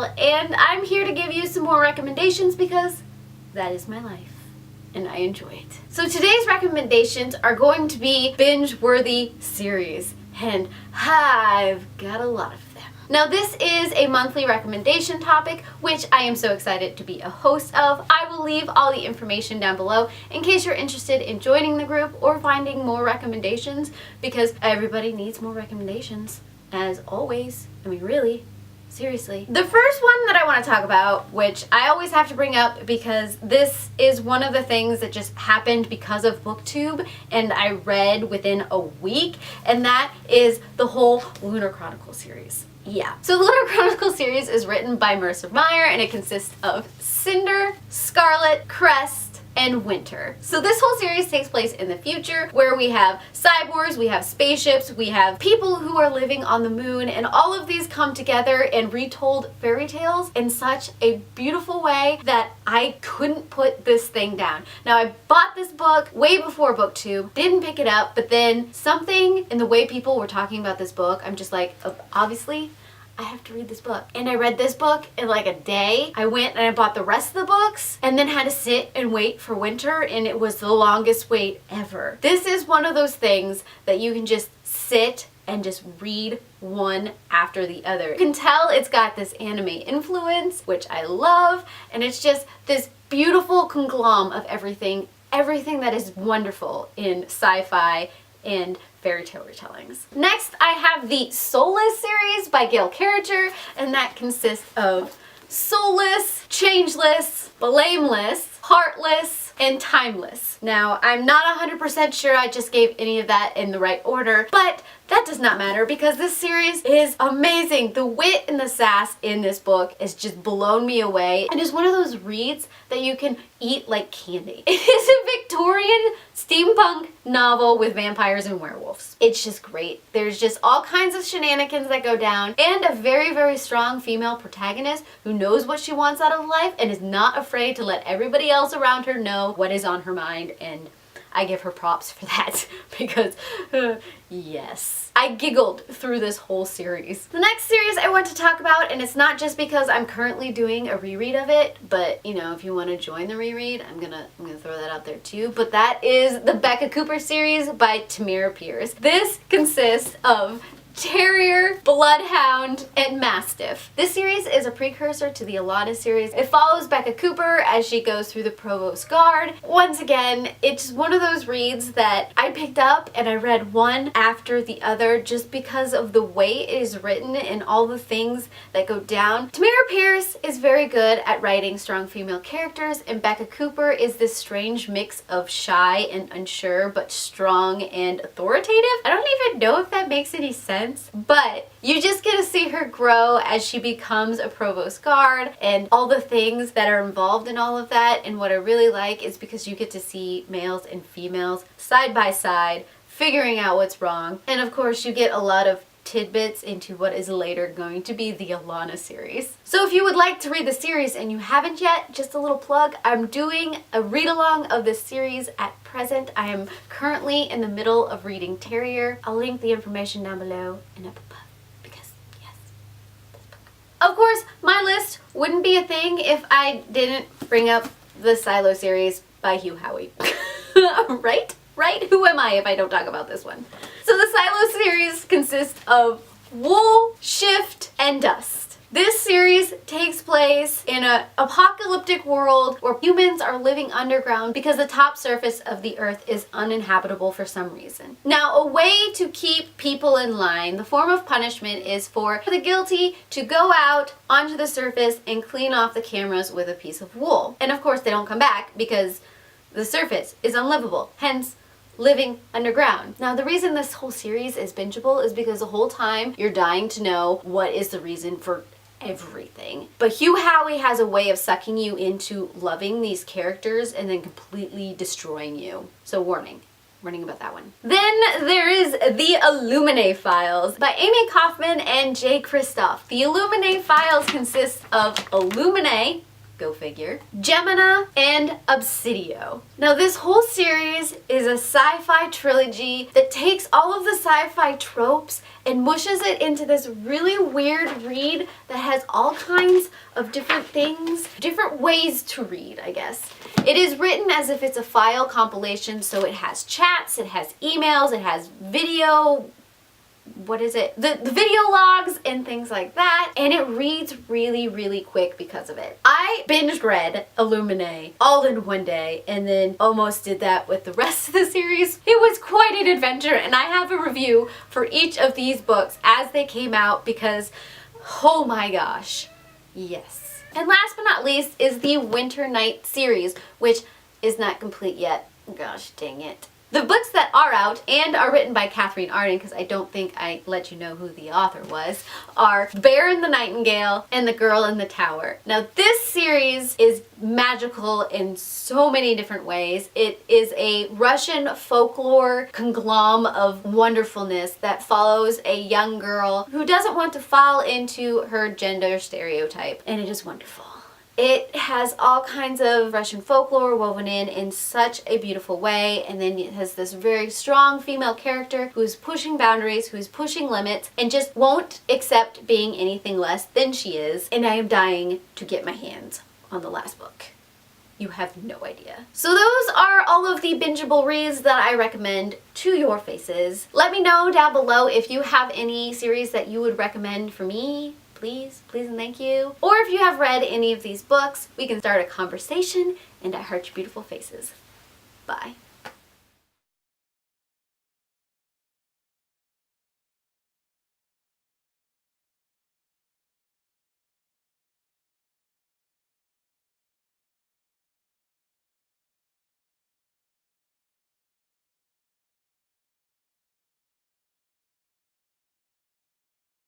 Rachel, and I'm here to give you some more recommendations because that is my life, and I enjoy it. So today's recommendations are going to be binge-worthy series, and I've got a lot of them. Now this is a monthly recommendation topic, which I am so excited to be a host of. I will leave all the information down below in case you're interested in joining the group or finding more recommendations, because everybody needs more recommendations, as always. I mean, really. Seriously. The first one that I want to talk about, which I always have to bring up because this is one of the things that just happened because of BookTube and I read within a week, and that is the whole Lunar Chronicle series. Yeah. So the Lunar Chronicle series is written by Mercer Meyer and it consists of Cinder, Scarlet, Crest, and Winter. So this whole series takes place in the future where we have cyborgs, we have spaceships, we have people who are living on the moon, and all of these come together and retold fairy tales in such a beautiful way that I couldn't put this thing down. Now I bought this book way before BookTube, didn't pick it up, but then something in the way people were talking about this book, I'm just like, obviously I have to read this book. And I read this book in like a day. I went and I bought the rest of the books and then had to sit and wait for Winter, and it was the longest wait ever. This is one of those things that you can just sit and just read one after the other. You can tell it's got this anime influence, which I love, and it's just this beautiful conglomerate of everything that is wonderful in sci-fi and fairy tale retellings. Next, I have the Soulless series by Gail Carriger, and that consists of soulless, changeless, blameless, heartless, and timeless. Now, I'm not 100% sure I just gave any of that in the right order, but that does not matter because this series is amazing. The wit and the sass in this book is just blown me away, and it's one of those reads that you can eat like candy. It is a Victorian steampunk novel with vampires and werewolves. It's just great. There's just all kinds of shenanigans that go down, and a very, very strong female protagonist who knows what she wants out of life and is not afraid to let everybody else around her know what is on her mind, and I give her props for that because, yes. I giggled through this whole series. The next series I want to talk about, and it's not just because I'm currently doing a reread of it, but you know, if you want to join the reread, I'm gonna throw that out there too, but that is the Becca Cooper series by Tamira Pierce. This consists of Terrier, Bloodhound, and Mastiff. This series is a precursor to the Alana series. It follows Becca Cooper as she goes through the Provost Guard. Once again, it's one of those reads that I picked up and I read one after the other just because of the way it is written and all the things that go down. Tamira Pierce is very good at writing strong female characters, and Becca Cooper is this strange mix of shy and unsure but strong and authoritative. I don't even know if that makes any sense, but you just get to see her grow as she becomes a Provost Guard and all the things that are involved in all of that. And what I really like is because you get to see males and females side by side figuring out what's wrong, and of course you get a lot of tidbits into what is later going to be the Alana series. So if you would like to read the series and you haven't yet, just a little plug, I'm doing a read-along of this series at present. I am currently in the middle of reading Terrier. I'll link the information down below and up above because, yes, this book. Of course, my list wouldn't be a thing if I didn't bring up the Silo series by Hugh Howey. Right? Right? Who am I if I don't talk about this one? So the Silo series consists of Wool, Shift, and Dust. This series takes place in an apocalyptic world where humans are living underground because the top surface of the earth is uninhabitable for some reason. Now, a way to keep people in line, the form of punishment is for the guilty to go out onto the surface and clean off the cameras with a piece of wool. And of course they don't come back because the surface is unlivable, hence living underground. Now, the reason this whole series is bingeable is because the whole time you're dying to know what is the reason for everything. But Hugh Howey has a way of sucking you into loving these characters and then completely destroying you. So warning about that one. Then there is The Illuminae Files by Amy Kaufman and Jay Kristoff. The Illuminae Files consist of Illuminae, go figure, Gemina, and Obsidio. Now this whole series is a sci-fi trilogy that takes all of the sci-fi tropes and mushes it into this really weird read that has all kinds of different things, different ways to read, I guess. It is written as if it's a file compilation, so it has chats, it has emails, it has video, the video logs and things like that, and it reads really, really quick because of it. I binge read Illuminae all in one day and then almost did that with the rest of the series. It was quite an adventure, and I have a review for each of these books as they came out because, oh my gosh, yes. And last but not least is the Winter Night series, which is not complete yet. Gosh dang it. The books that are out and are written by Catherine Arden, because I don't think I let you know who the author was, are Bear and the Nightingale and The Girl in the Tower. Now this series is magical in so many different ways. It is a Russian folklore conglomerate of wonderfulness that follows a young girl who doesn't want to fall into her gender stereotype, and it is wonderful. It has all kinds of Russian folklore woven in such a beautiful way, and then it has this very strong female character who's pushing boundaries, who's pushing limits, and just won't accept being anything less than she is, and I am dying to get my hands on the last book. You have no idea. So those are all of the bingeable reads that I recommend to your faces. Let me know down below if you have any series that you would recommend for me. Please, please and thank you. Or if you have read any of these books, we can start a conversation, and I heart your beautiful faces. Bye.